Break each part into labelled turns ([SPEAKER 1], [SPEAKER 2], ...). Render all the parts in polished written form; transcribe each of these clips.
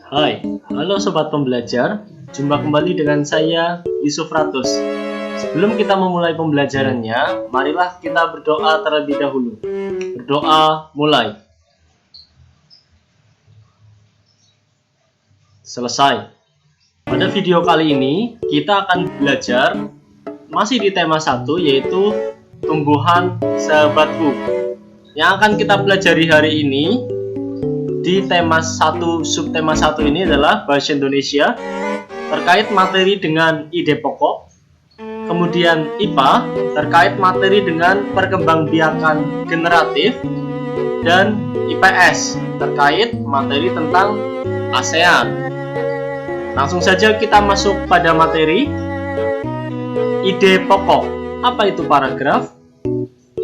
[SPEAKER 1] Hai, halo sobat pembelajar. Jumpa kembali dengan saya Yusuf Ratus. Sebelum kita memulai pembelajarannya, marilah kita berdoa terlebih dahulu. Berdoa mulai. Selesai. Pada video kali ini kita akan belajar masih di tema 1, yaitu tumbuhan sahabatku. Yang akan kita pelajari hari ini di tema 1, subtema 1 ini adalah bahasa Indonesia terkait materi dengan ide pokok. Kemudian IPA terkait materi dengan perkembangbiakan generatif, dan IPS terkait materi tentang ASEAN. Langsung saja kita masuk pada materi. Ide pokok. Apa itu paragraf?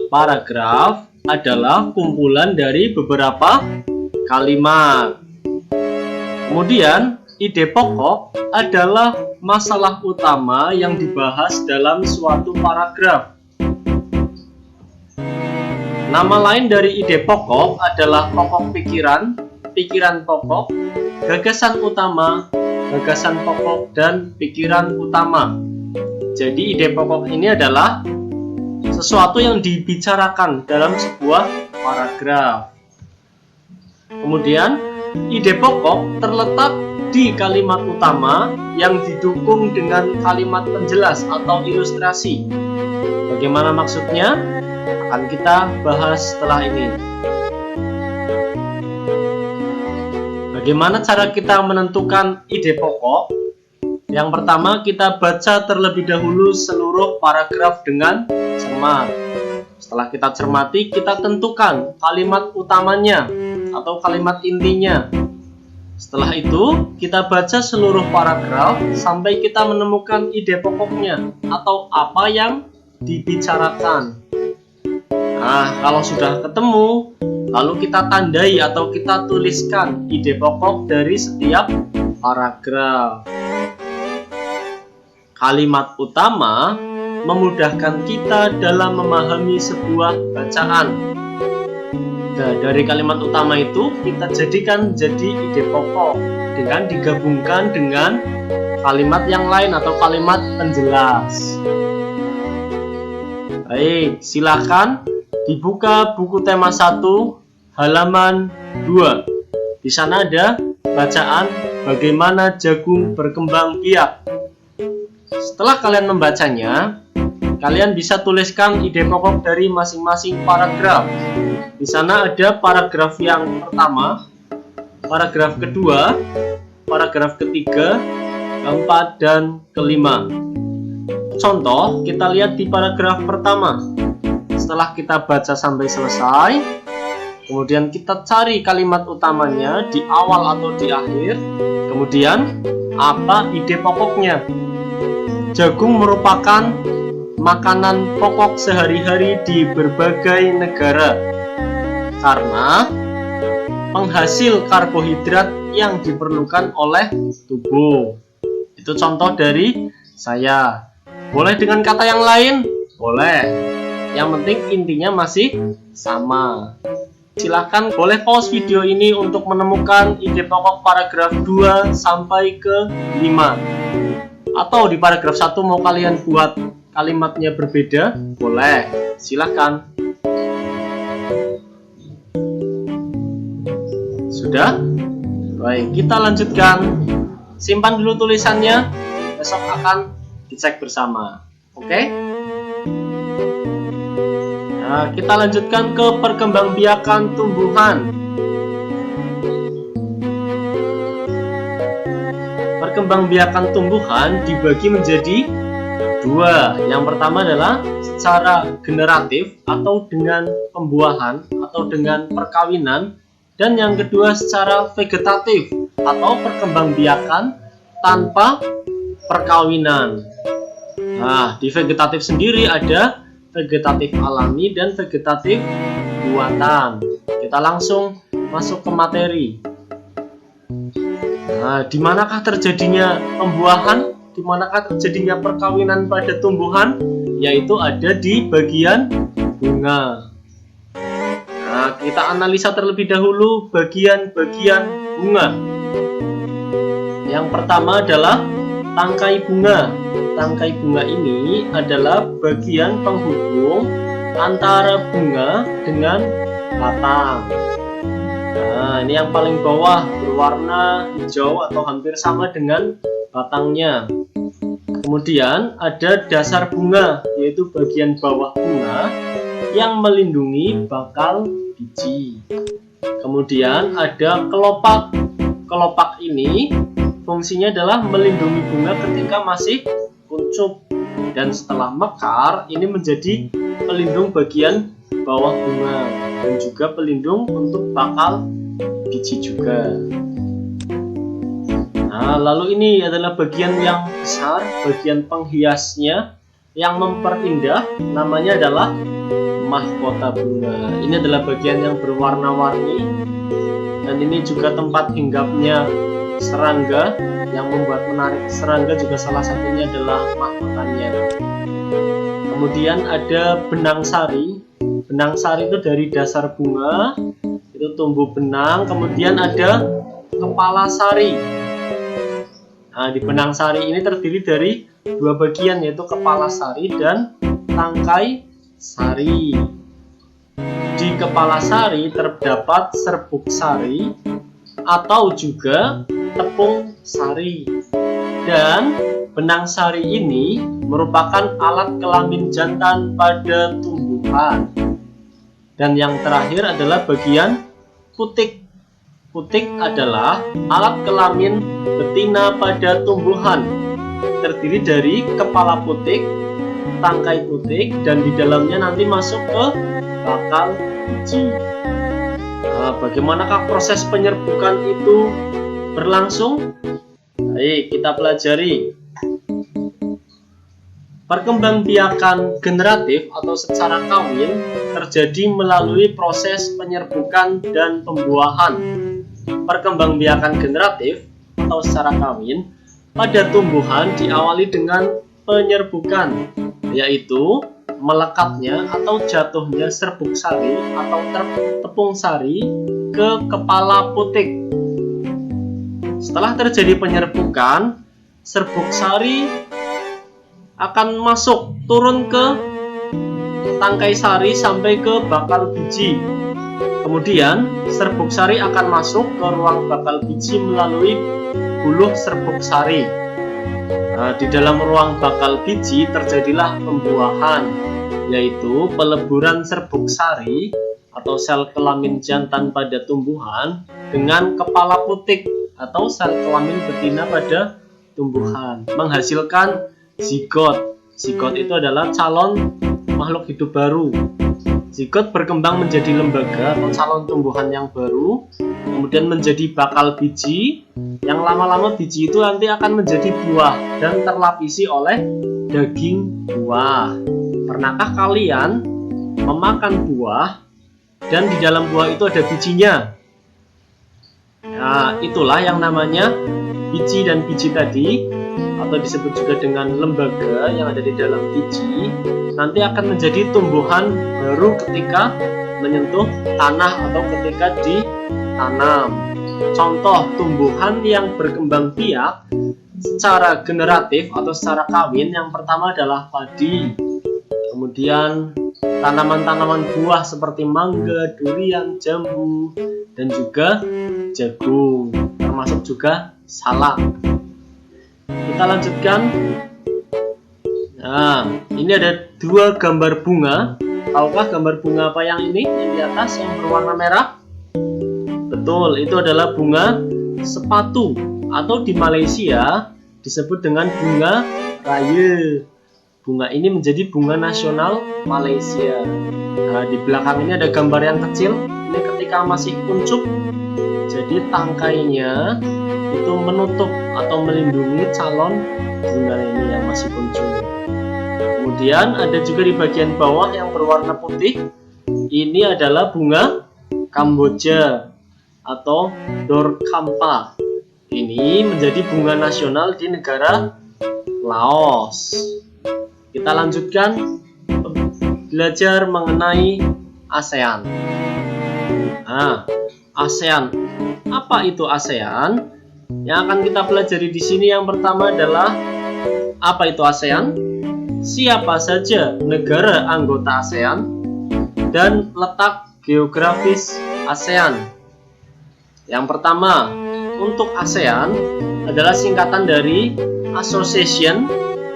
[SPEAKER 1] Paragraf adalah kumpulan dari beberapa kalimat. Kemudian, ide pokok adalah masalah utama yang dibahas dalam suatu paragraf. Nama lain dari ide pokok adalah pokok pikiran, pikiran pokok, gagasan utama, gagasan pokok, dan pikiran utama. Jadi ide pokok ini adalah sesuatu yang dibicarakan dalam sebuah paragraf. Kemudian, ide pokok terletak di kalimat utama yang didukung dengan kalimat penjelas atau ilustrasi. Bagaimana maksudnya? Akan kita bahas setelah ini. Bagaimana cara kita menentukan ide pokok? Yang pertama, kita baca terlebih dahulu seluruh paragraf dengan cermat. Setelah kita cermati, kita tentukan kalimat utamanya atau kalimat intinya. Setelah itu, kita baca seluruh paragraf sampai kita menemukan ide pokoknya atau apa yang dibicarakan. Nah, kalau sudah ketemu, lalu kita tandai atau kita tuliskan ide pokok dari setiap paragraf. Kalimat utama memudahkan kita dalam memahami sebuah bacaan. Nah, dari kalimat utama itu kita jadikan jadi ide pokok dengan digabungkan dengan kalimat yang lain atau kalimat penjelas. Baik, silakan dibuka buku tema 1 halaman 2. Di sana ada bacaan bagaimana jagung berkembang biak. Setelah kalian membacanya, kalian bisa tuliskan ide pokok dari masing-masing paragraf. Di sana ada paragraf yang pertama, paragraf kedua, paragraf ketiga, keempat, dan kelima. Contoh, kita lihat di paragraf pertama. Setelah kita baca sampai selesai, kemudian kita cari kalimat utamanya di awal atau di akhir. Kemudian, apa ide pokoknya? Jagung merupakan makanan pokok sehari-hari di berbagai negara karena penghasil karbohidrat yang diperlukan oleh tubuh. Itu contoh dari saya. Boleh dengan kata yang lain? Boleh. Yang penting intinya masih sama. Silakan boleh pause video ini untuk menemukan ide pokok paragraf 2 sampai ke 5. Atau di paragraf 1 mau kalian buat kalimatnya berbeda? Boleh. Silakan. Sudah? Baik, kita lanjutkan. Simpan dulu tulisannya. Besok akan dicek bersama. Oke? Nah, kita lanjutkan ke perkembangbiakan tumbuhan. Perkembangbiakan tumbuhan dibagi menjadi 2. Yang pertama adalah secara generatif atau dengan pembuahan atau dengan perkawinan, dan yang kedua secara vegetatif atau perkembangbiakan tanpa perkawinan. Nah, di vegetatif sendiri ada vegetatif alami dan vegetatif buatan. Kita langsung masuk ke materi. Nah, di manakah terjadinya pembuahan? Di manakah terjadinya perkawinan pada tumbuhan? Yaitu ada di bagian bunga. Nah, kita analisa terlebih dahulu bagian-bagian bunga. Yang pertama adalah tangkai bunga. Tangkai bunga ini adalah bagian penghubung antara bunga dengan batang. Nah, ini yang paling bawah berwarna hijau atau hampir sama dengan batangnya. Kemudian ada dasar bunga, yaitu bagian bawah bunga yang melindungi bakal biji. Kemudian ada kelopak. Kelopak ini fungsinya adalah melindungi bunga ketika masih kuncup, dan setelah mekar ini menjadi pelindung bagian bawah bunga dan juga pelindung untuk bakal biji juga. Nah, lalu ini adalah bagian yang besar, bagian penghiasnya yang memperindah, namanya adalah mahkota bunga. Ini adalah bagian yang berwarna-warni, dan ini juga tempat hinggapnya serangga. Yang membuat menarik serangga juga salah satunya adalah mahkotanya. Kemudian ada benang sari. Benang sari itu dari dasar bunga, itu tumbuh benang. Kemudian ada kepala sari. Nah, di benang sari ini terdiri dari dua bagian, yaitu kepala sari dan tangkai sari. Di kepala sari terdapat serbuk sari atau juga tepung sari. Dan benang sari ini merupakan alat kelamin jantan pada tumbuhan. Dan yang terakhir adalah bagian putik. Putik adalah alat kelamin betina pada tumbuhan. Terdiri dari kepala putik, tangkai putik, dan di dalamnya nanti masuk ke bakal biji. Nah, bagaimanakah proses penyerbukan itu berlangsung? Baik, kita pelajari. Perkembangbiakan generatif atau secara kawin terjadi melalui proses penyerbukan dan pembuahan. Perkembangbiakan generatif atau secara kawin pada tumbuhan diawali dengan penyerbukan, yaitu melekatnya atau jatuhnya serbuk sari atau tepung sari ke kepala putik. Setelah terjadi penyerbukan, serbuk sari akan masuk turun ke tangkai sari sampai ke bakal biji. Kemudian serbuk sari akan masuk ke ruang bakal biji melalui buluh serbuk sari. Nah, di dalam ruang bakal biji terjadilah pembuahan, yaitu peleburan serbuk sari atau sel kelamin jantan pada tumbuhan dengan kepala putik atau sel kelamin betina pada tumbuhan, menghasilkan zigot. Zigot itu adalah calon makhluk hidup baru. Zigot berkembang menjadi lembaga atau calon tumbuhan yang baru, kemudian menjadi bakal biji, yang lama-lama biji itu nanti akan menjadi buah dan terlapisi oleh daging buah. Pernahkah kalian memakan buah dan di dalam buah itu ada bijinya? Nah, itulah yang namanya biji, dan biji tadi atau disebut juga dengan lembaga yang ada di dalam biji nanti akan menjadi tumbuhan baru ketika menyentuh tanah atau ketika ditanam. Contoh tumbuhan yang berkembang biak secara generatif atau secara kawin, yang pertama adalah padi. Kemudian tanaman-tanaman buah seperti mangga, durian, jambu, dan juga jagung, termasuk juga salak. Kita lanjutkan. Nah, ini ada dua gambar bunga. Tahukah gambar bunga apa yang ini? Yang di atas yang berwarna merah? Betul, itu adalah bunga sepatu atau di Malaysia disebut dengan bunga raya. Bunga ini menjadi bunga nasional Malaysia. Nah, di belakang ini ada gambar yang kecil. Ini ketika masih kuncup, jadi tangkainya itu menutup atau melindungi calon bunga ini yang masih kuncup. Kemudian ada juga di bagian bawah yang berwarna putih. Ini adalah bunga Kamboja atau Dorkampa. Ini menjadi bunga nasional di negara Laos. Kita lanjutkan belajar mengenai ASEAN. Nah, ASEAN. Apa itu ASEAN? Yang akan kita pelajari di sini yang pertama adalah apa itu ASEAN, siapa saja negara anggota ASEAN, dan letak geografis ASEAN. Yang pertama, untuk ASEAN adalah singkatan dari Association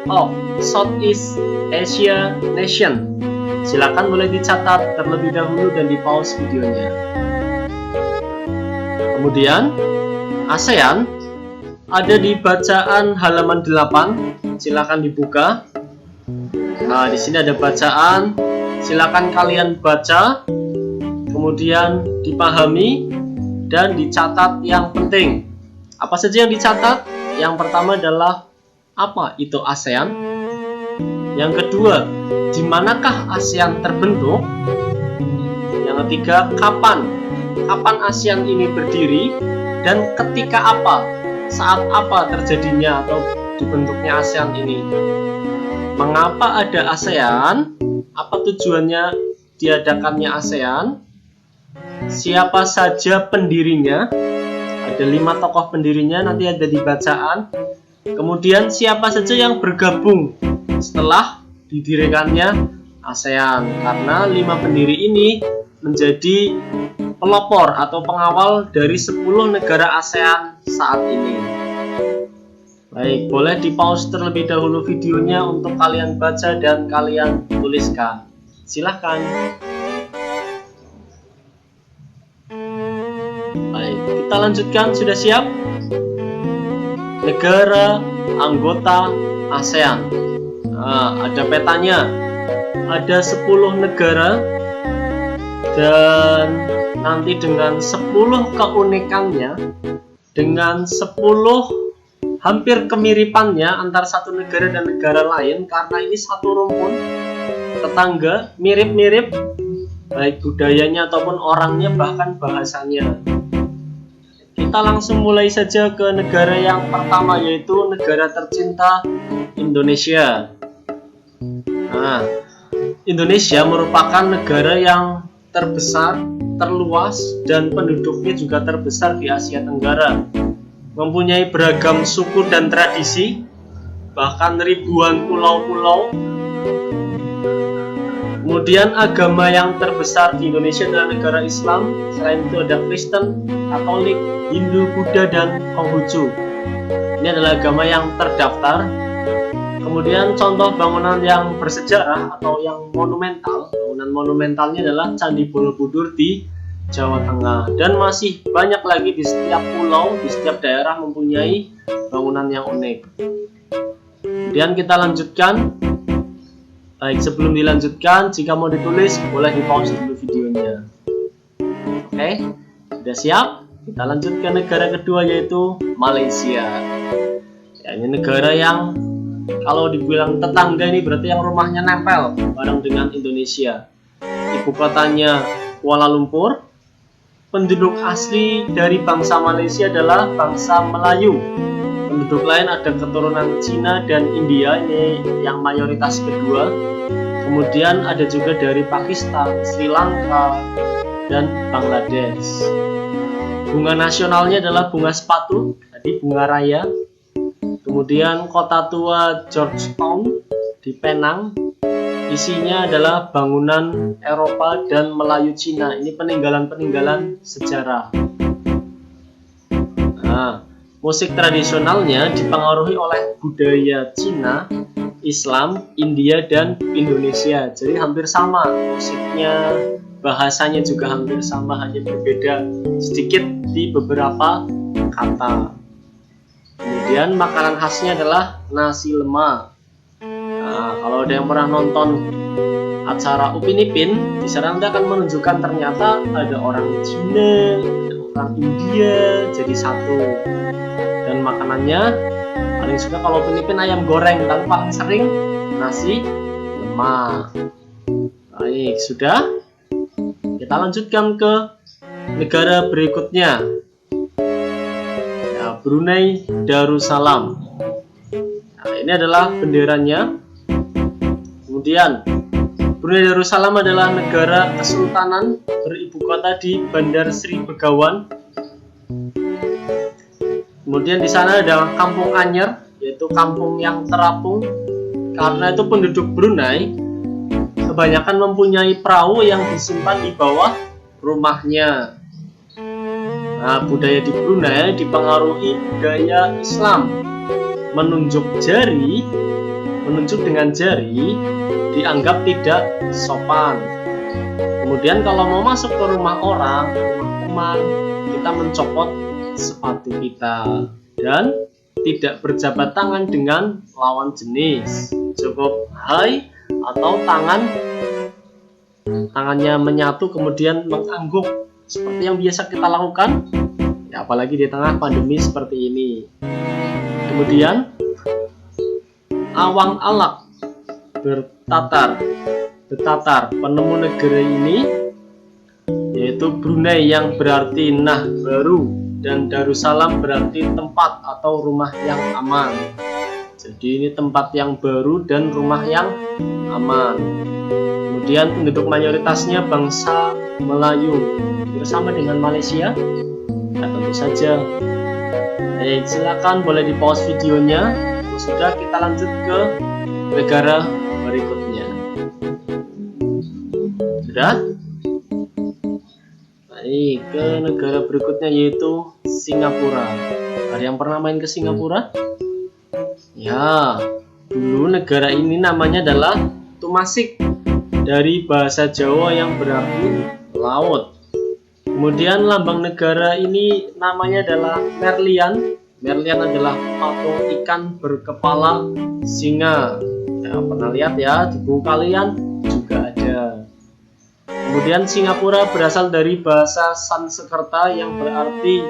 [SPEAKER 1] of Southeast Asia Nation. Silakan boleh dicatat terlebih dahulu dan di pause videonya. Kemudian, ASEAN ada di bacaan halaman 8. Silakan dibuka. Nah, di sini ada bacaan. Silakan kalian baca, kemudian dipahami dan dicatat yang penting. Apa saja yang dicatat? Yang pertama adalah apa itu ASEAN? Yang kedua, di manakah ASEAN terbentuk? Yang ketiga, kapan ASEAN ini berdiri dan ketika apa? Saat apa terjadinya atau dibentuknya ASEAN ini? Mengapa ada ASEAN? Apa tujuannya diadakannya ASEAN? Siapa saja pendirinya? Ada 5 tokoh pendirinya, nanti ada di bacaan. Kemudian siapa saja yang bergabung setelah didirikannya ASEAN, karena 5 pendiri ini menjadi pelopor atau pengawal dari 10 negara ASEAN saat ini. Baik, boleh di pause terlebih dahulu videonya untuk kalian baca dan kalian tuliskan. Silahkan. Baik, kita lanjutkan. Sudah siap? Negara anggota ASEAN. Nah, ada petanya. Ada 10 negara dan nanti dengan 10 keunikannya, dengan 10 hampir kemiripannya antar satu negara dan negara lain, karena ini satu rumpun tetangga, mirip-mirip baik budayanya ataupun orangnya, bahkan bahasanya. Kita langsung mulai saja ke negara yang pertama, yaitu negara tercinta Indonesia. Nah, Indonesia merupakan negara yang terbesar, terluas, dan penduduknya juga terbesar di Asia Tenggara. Mempunyai beragam suku dan tradisi, bahkan ribuan pulau-pulau. Kemudian agama yang terbesar di Indonesia adalah negara Islam. Selain itu ada Kristen, Katolik, Hindu, Buddha, dan Konghucu. Ini adalah agama yang terdaftar. Kemudian contoh bangunan yang bersejarah atau yang monumental. Bangunan monumentalnya adalah Candi Borobudur di Jawa Tengah. Dan masih banyak lagi di setiap pulau, di setiap daerah mempunyai bangunan yang unik. Kemudian kita lanjutkan. Baik, sebelum dilanjutkan, jika mau ditulis, boleh di pause dulu videonya. Oke, sudah siap? Kita lanjut ke negara kedua, yaitu Malaysia. Ya, ini negara yang kalau dibilang tetangga, ini berarti yang rumahnya nempel bareng dengan Indonesia. Ibu kotanya Kuala Lumpur. Penduduk asli dari bangsa Malaysia adalah bangsa Melayu. Penduduk lain ada keturunan Cina dan India, ini yang mayoritas kedua. Kemudian ada juga dari Pakistan, Sri Lanka, dan Bangladesh. Bunga nasionalnya adalah bunga sepatu, tadi bunga raya. Kemudian kota tua Georgetown di Penang, isinya adalah bangunan Eropa dan Melayu Cina. Ini peninggalan-peninggalan sejarah. Nah, musik tradisionalnya dipengaruhi oleh budaya Cina, Islam, India, dan Indonesia. Jadi hampir sama musiknya, bahasanya juga hampir sama, hanya berbeda sedikit di beberapa kata. Kemudian makanan khasnya adalah nasi lemak. Nah, kalau ada yang pernah nonton acara Upin Ipin, di sana Anda akan menunjukkan ternyata ada orang Cina, ada orang India jadi satu. Dan makanannya paling suka kalau Upin Ipin ayam goreng, tapi paling sering nasi lemak. Baik, sudah. Kita lanjutkan ke negara berikutnya. Ya, Brunei Darussalam. Nah, ini adalah benderanya. Kemudian Brunei Darussalam adalah negara kesultanan beribu kota di Bandar Sri Begawan. Kemudian di sana ada Kampung Anyer, yaitu kampung yang terapung. Karena itu penduduk Brunei kebanyakan mempunyai perahu yang disimpan di bawah rumahnya. Nah, budaya di Brunei dipengaruhi budaya Islam. Menunjuk dengan jari dianggap tidak sopan. Kemudian kalau mau masuk ke rumah orang, rumah teman, kita mencopot sepatu kita dan tidak berjabat tangan dengan lawan jenis. Cukup hai atau tangannya menyatu kemudian mengangguk seperti yang biasa kita lakukan, ya, apalagi di tengah pandemi seperti ini. Kemudian awang alak bertatar penemu negeri ini yaitu Brunei yang berarti nah baru, dan Darussalam berarti tempat atau rumah yang aman. Jadi ini tempat yang baru dan rumah yang aman. Kemudian penduduk mayoritasnya bangsa Melayu, bersama dengan Malaysia. Nah, tentu saja. Baik, silakan boleh di pause videonya. Kalau sudah, kita lanjut ke negara berikutnya. Sudah? Baik, ke negara berikutnya yaitu Singapura. Ada yang pernah main ke Singapura? Ya, dulu negara ini namanya adalah Tumasik, dari bahasa Jawa yang berarti laut. Kemudian lambang negara ini namanya adalah Merlian. Merlian adalah patung ikan berkepala singa. Ya, pernah lihat ya, di buku kalian juga ada. Kemudian Singapura berasal dari bahasa Sanskerta yang berarti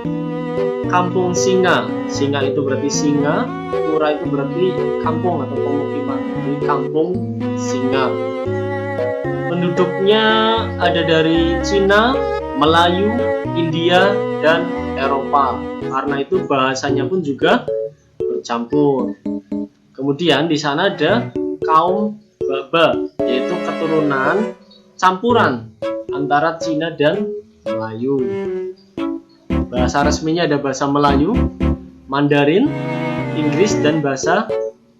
[SPEAKER 1] kampung singa. Singa itu berarti singa, pura itu berarti kampung atau pemukiman. Jadi kampung singa. Penduduknya ada dari Cina, Melayu, India, dan Eropa. Karena itu bahasanya pun juga bercampur. Kemudian di sana ada kaum Baba, yaitu keturunan campuran antara Cina dan Melayu. Bahasa resminya ada bahasa Melayu, Mandarin, Inggris, dan bahasa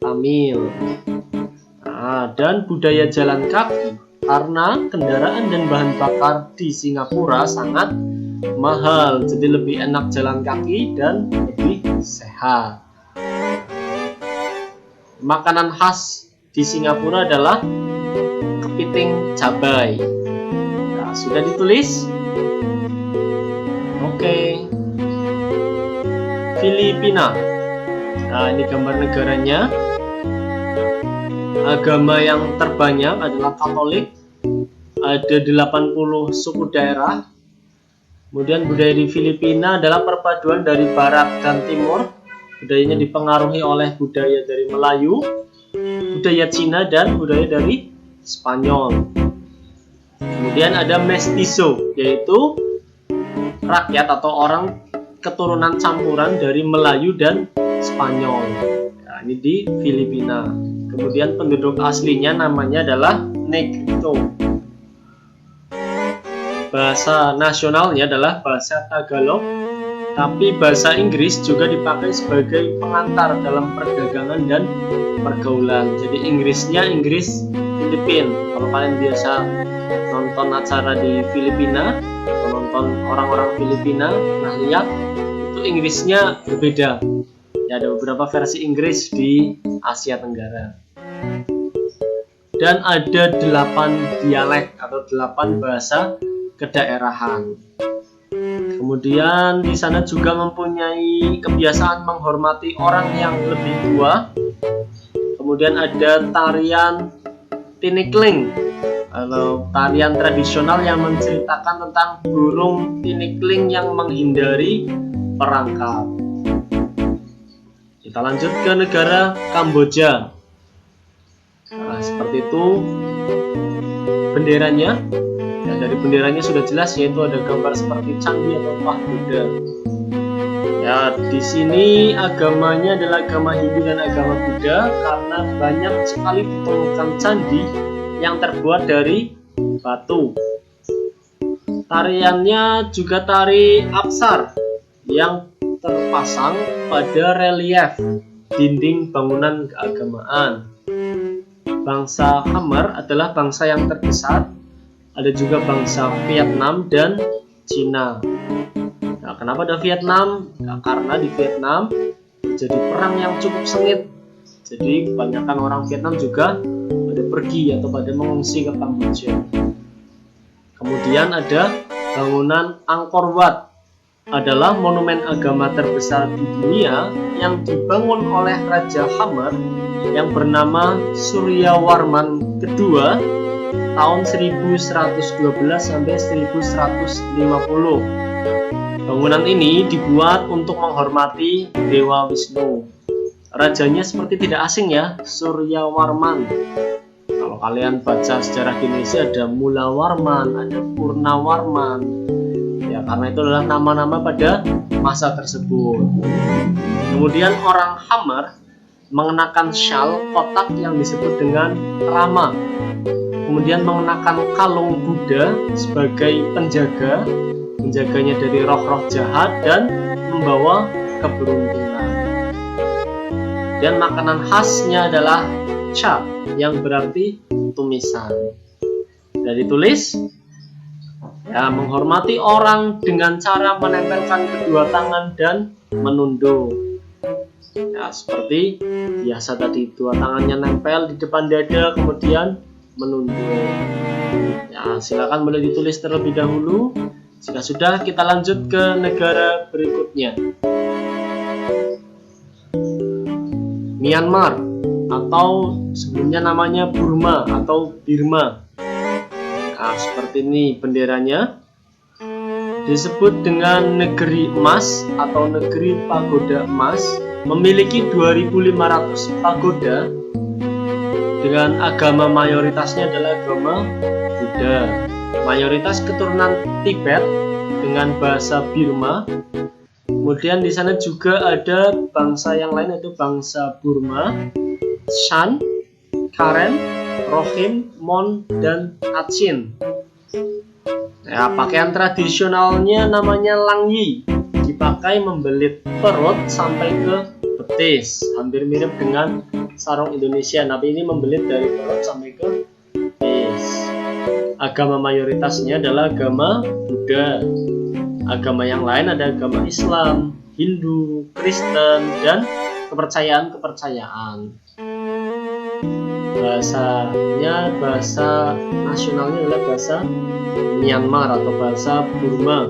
[SPEAKER 1] Tamil. Nah, dan budaya jalan kaki, karena kendaraan dan bahan bakar di Singapura sangat mahal, jadi lebih enak jalan kaki dan lebih sehat. Makanan khas di Singapura adalah kepiting cabai. Nah, sudah ditulis? Oke. Filipina. Nah, ini gambar negaranya. Agama yang terbanyak adalah Katolik. Ada 80 suku daerah. Kemudian budaya di Filipina adalah perpaduan dari barat dan timur. Budayanya dipengaruhi oleh budaya dari Melayu, budaya Cina, dan budaya dari Spanyol. Kemudian ada mestizo, yaitu rakyat atau orang keturunan campuran dari Melayu dan Spanyol. Nah, ini di Filipina. Kemudian penduduk aslinya namanya adalah Negrito. Bahasa nasionalnya adalah bahasa Tagalog, tapi bahasa Inggris juga dipakai sebagai pengantar dalam perdagangan dan pergaulan. Jadi Inggrisnya Inggris Filipin. Kalau kalian biasa nonton acara di Filipina atau nonton orang-orang Filipina, pernah lihat itu Inggrisnya berbeda. Ya, ada beberapa versi Inggris di Asia Tenggara. Dan ada 8 dialek atau 8 bahasa kedaerahan. Kemudian di sana juga mempunyai kebiasaan menghormati orang yang lebih tua. Kemudian ada tarian tinikling atau tarian tradisional yang menceritakan tentang burung tinikling yang menghindari perangkap. Kita lanjut ke negara Kamboja. Nah, seperti itu benderanya. Ya, dari benderanya sudah jelas, yaitu ada gambar seperti candi atau pagoda. Ya, di sini agamanya adalah agama Hindu dan agama Buddha, karena banyak sekali ditemukan candi yang terbuat dari batu. Tariannya juga tari Apsar yang terpasang pada relief dinding bangunan keagamaan. Bangsa Khmer adalah bangsa yang terbesar. Ada juga bangsa Vietnam dan Cina. Nah, kenapa ada Vietnam? Nah, karena di Vietnam terjadi perang yang cukup sengit. Jadi kebanyakan orang Vietnam juga pada pergi atau pada mengungsi ke Kamboja. Kemudian ada bangunan Angkor Wat, adalah monumen agama terbesar di dunia yang dibangun oleh Raja Khmer yang bernama Suryawarman II tahun 1112 sampai 1150. Bangunan ini dibuat untuk menghormati Dewa Wisnu. Rajanya seperti tidak asing ya, Suryawarman. Kalau kalian baca sejarah di Indonesia ada Mulawarman, ada Purnawarman. Ya, karena itu adalah nama-nama pada masa tersebut. Kemudian orang Khmer mengenakan syal kotak yang disebut dengan rama. Kemudian mengenakan kalung Buddha sebagai menjaganya dari roh-roh jahat dan membawa keberuntungan. Dan makanan khasnya adalah cha, yang berarti tumisan. Dan ditulis, ya, menghormati orang dengan cara menempelkan kedua tangan dan menunduk. Ya, seperti biasa tadi, dua tangannya nempel di depan dada, kemudian menunduk. Ya, silakan boleh ditulis terlebih dahulu. Jika sudah, kita lanjut ke negara berikutnya. Myanmar, atau sebelumnya namanya Burma atau Birma. Nah, seperti ini benderanya. Disebut dengan negeri emas atau negeri pagoda emas, memiliki 2.500 pagoda. Dengan agama mayoritasnya adalah agama Buddha. Mayoritas keturunan Tibet dengan bahasa Birma. Kemudian di sana juga ada bangsa yang lain, yaitu bangsa Burma, Shan, Karen, Rohim, Mon, dan Kachin. Ya, pakaian tradisionalnya namanya langyi, dipakai membelit perut sampai ke betis, hampir mirip dengan sarung Indonesia, tapi ini membelit dari perut sampai ke betis. Agama mayoritasnya adalah agama Buddha. Agama yang lain ada agama Islam, Hindu, Kristen, dan kepercayaan. Bahasa nasionalnya adalah bahasa Myanmar atau bahasa Burma.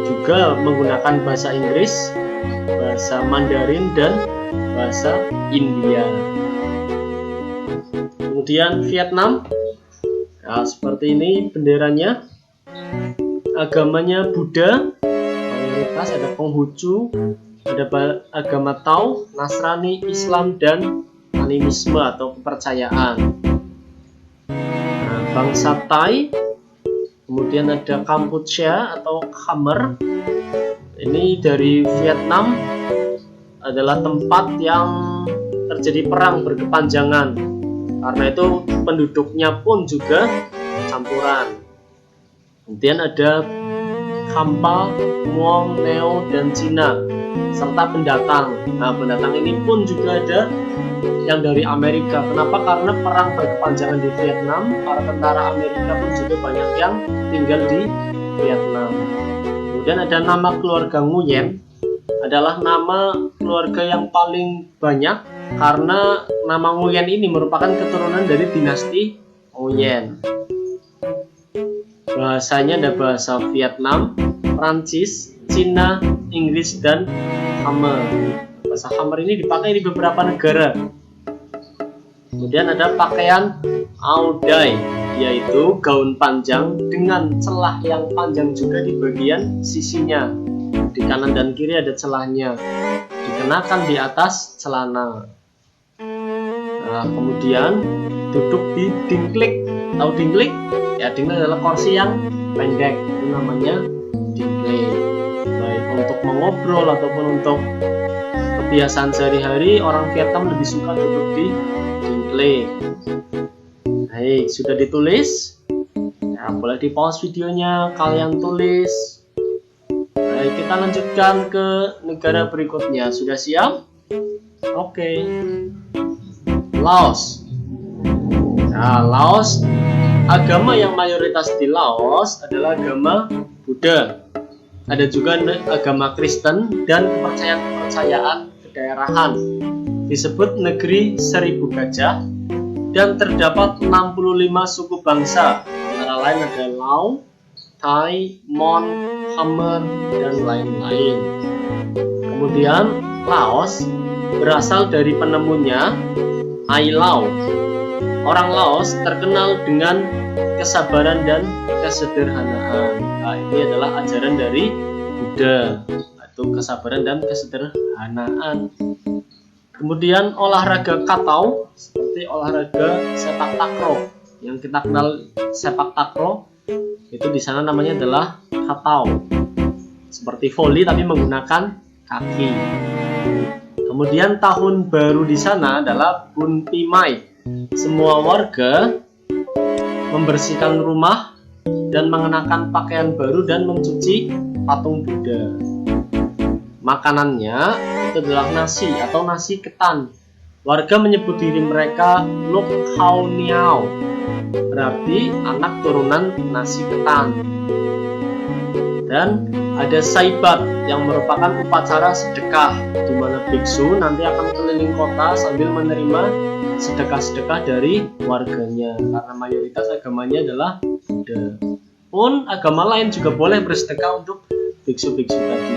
[SPEAKER 1] Juga menggunakan bahasa Inggris, bahasa Mandarin, dan bahasa India. Kemudian Vietnam, ya, seperti ini benderanya. Agamanya Buddha, mayoritas ada Konghucu, ada agama Tao, Nasrani, Islam, dan animisme atau kepercayaan. Nah, bangsa Thai, kemudian ada Kampuchea atau Khmer. Ini dari Vietnam, adalah tempat yang terjadi perang berkepanjangan. Karena itu penduduknya pun juga campuran. Kemudian ada Khampa, Muong, Neo, dan Cina, serta pendatang. Nah, pendatang ini pun juga ada yang dari Amerika. Kenapa? Karena perang berkepanjangan di Vietnam, para tentara Amerika pun juga banyak yang tinggal di Vietnam. Kemudian ada nama keluarga Nguyen, adalah nama keluarga yang paling banyak karena nama Nguyen ini merupakan keturunan dari dinasti Nguyen. Bahasanya ada bahasa Vietnam, Prancis, Cina, Inggris, dan Khmer. Bahasa Khmer ini dipakai di beberapa negara. Kemudian ada pakaian Ao Dai, yaitu gaun panjang dengan celah yang panjang juga di bagian sisinya. Di kanan dan kiri ada celahnya, dikenakan di atas celana. Nah, kemudian duduk di dingklik. Tahu dingklik? Ya, dingklik adalah kursi yang pendek, itu namanya dingklik. Baik untuk mengobrol ataupun untuk kebiasaan sehari-hari, orang Vietnam lebih suka duduk di dingklik. Baik, sudah ditulis? Ya, boleh di pause videonya, kalian tulis. Baik, kita lanjutkan ke negara berikutnya. Sudah siap? Oke. Laos. Nah, Laos, agama yang mayoritas di Laos adalah agama Buddha. Ada juga agama Kristen dan kepercayaan kedaerahan. Disebut negeri 1000 gajah dan terdapat 65 suku bangsa. Antara lain ada Lao, Thai, Mon, Khmer, dan lain-lain. Kemudian Laos berasal dari penemunya Ai Lao. Orang Laos terkenal dengan kesabaran dan kesederhanaan. Nah, ini adalah ajaran dari Buddha, yaitu kesabaran dan kesederhanaan. Kemudian olahraga katau seperti olahraga sepak takraw. Yang kita kenal sepak takraw itu di sana namanya adalah katau. Seperti voli tapi menggunakan kaki. Kemudian tahun baru di sana adalah Bun Pimai. Semua warga membersihkan rumah dan mengenakan pakaian baru dan mencuci patung Buddha. Makanannya itu adalah nasi atau nasi ketan. Warga menyebut diri mereka Luk Khao Niao, berarti anak turunan nasi ketan. Dan ada saibat yang merupakan upacara sedekah, di mana biksu nanti akan keliling kota sambil menerima sedekah-sedekah dari warganya, karena mayoritas agamanya adalah Buddha. Pun agama lain juga boleh bersedekah untuk biksu-biksu tadi.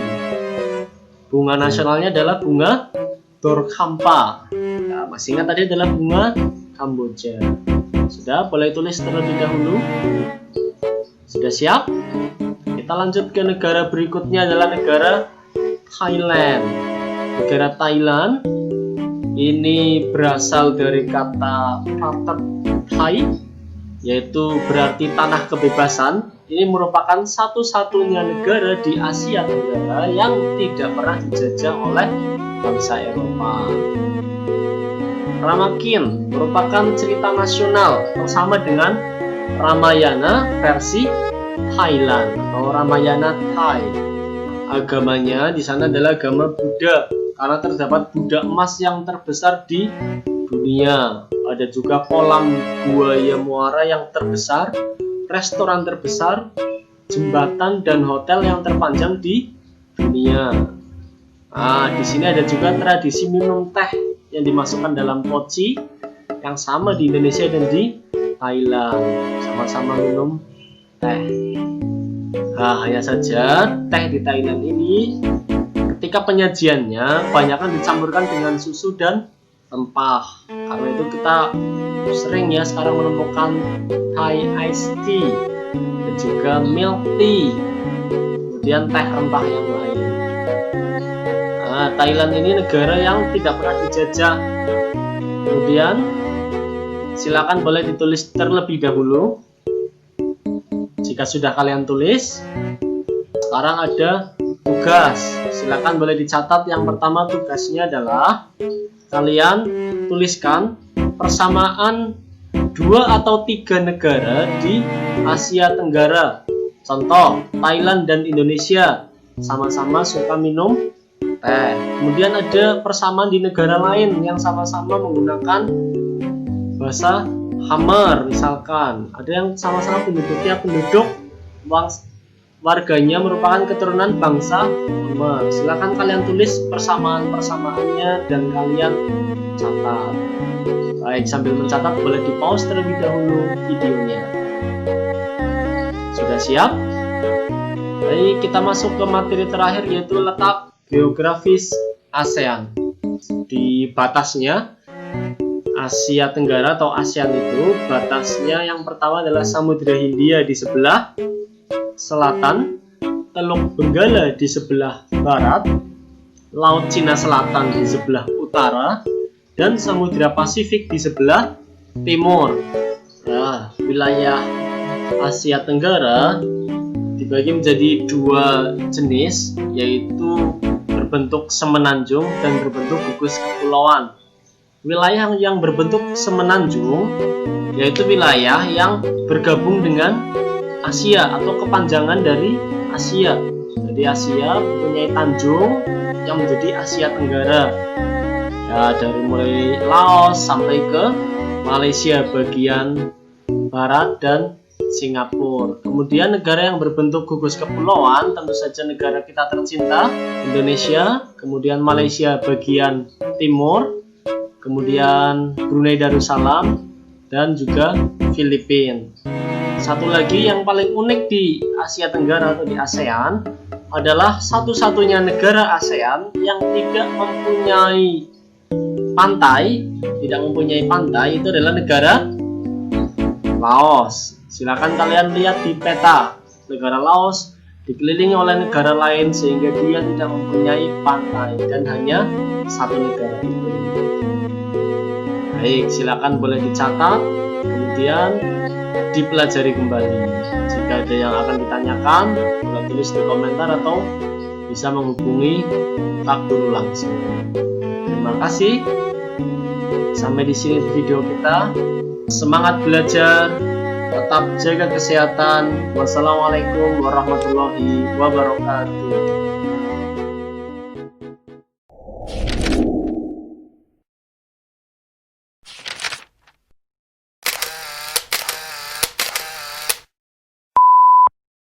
[SPEAKER 1] Bunga nasionalnya adalah bunga Dorkhampa. Nah, masih ingat tadi adalah bunga Kamboja. Sudah, boleh tulis terlebih dahulu. Sudah siap? Kita lanjut ke negara berikutnya adalah negara Thailand. Negara Thailand ini berasal dari kata Pratap Thai, yaitu berarti tanah kebebasan. Ini merupakan satu-satunya negara di Asia Tenggara yang tidak pernah dijajah oleh bangsa Eropa. Ramakin merupakan cerita nasional bersama dengan Ramayana versi Thailand atau Ramayana Thai. Agamanya di sana adalah agama Buddha karena terdapat Buddha emas yang terbesar di dunia. Ada juga kolam buaya muara yang terbesar, restoran terbesar, jembatan dan hotel yang terpanjang di dunia. Nah, di sini ada juga tradisi minum teh yang dimasukkan dalam poci yang sama di Indonesia dan di Thailand. Sama-sama minum teh. Nah, hanya saja teh di Thailand ini ketika penyajiannya kebanyakan dicampurkan dengan susu dan rempah. Karena itu kita sering ya sekarang menemukan Thai iced tea dan juga milk tea, kemudian teh rempah yang lain. Nah, Thailand ini negara yang tidak pernah dijajah. Kemudian silakan boleh ditulis terlebih dahulu. Jika sudah kalian tulis, sekarang ada tugas. Silakan boleh dicatat. Yang pertama tugasnya adalah kalian tuliskan persamaan 2 atau 3 negara di Asia Tenggara. Contoh, Thailand dan Indonesia sama-sama suka minum teh. Kemudian ada persamaan di negara lain yang sama-sama menggunakan bahasa Khmer, misalkan. Ada yang sama-sama penduduknya penduduk warganya merupakan keturunan bangsa Khmer. Silakan kalian tulis persamaan-persamaannya dan kalian catat. Baik, sambil mencatat boleh di pause terlebih dahulu videonya. Sudah siap? Baik, kita masuk ke materi terakhir, yaitu letak geografis ASEAN. Di batasnya Asia Tenggara atau ASEAN itu batasnya yang pertama adalah Samudra Hindia di sebelah selatan, Teluk Benggala di sebelah barat, Laut Cina Selatan di sebelah utara, dan Samudra Pasifik di sebelah timur. Nah, wilayah Asia Tenggara dibagi menjadi 2 jenis, yaitu berbentuk semenanjung dan berbentuk gugus kepulauan. Wilayah yang berbentuk semenanjung yaitu wilayah yang bergabung dengan Asia atau kepanjangan dari Asia. Jadi di Asia, mempunyai tanjung yang menjadi Asia Tenggara. Ya, dari mulai Laos sampai ke Malaysia bagian barat dan Singapura. Kemudian negara yang berbentuk gugus kepulauan, tentu saja negara kita tercinta, Indonesia, kemudian Malaysia bagian timur, kemudian Brunei Darussalam, dan juga Filipina. Satu lagi yang paling unik di Asia Tenggara atau di ASEAN adalah satu-satunya negara ASEAN yang tidak mempunyai pantai, itu adalah negara Laos. Silakan kalian lihat di peta, negara Laos dikelilingi oleh negara lain sehingga dia tidak mempunyai pantai dan hanya satu negara itu. Baik, silakan boleh dicatat, kemudian dipelajari kembali. Jika ada yang akan ditanyakan, boleh tulis di komentar atau bisa menghubungi Kak Guru langsung. Terima kasih. Sampai di sini video kita. Semangat belajar, tetap jaga kesehatan. Wassalamualaikum warahmatullahi wabarakatuh.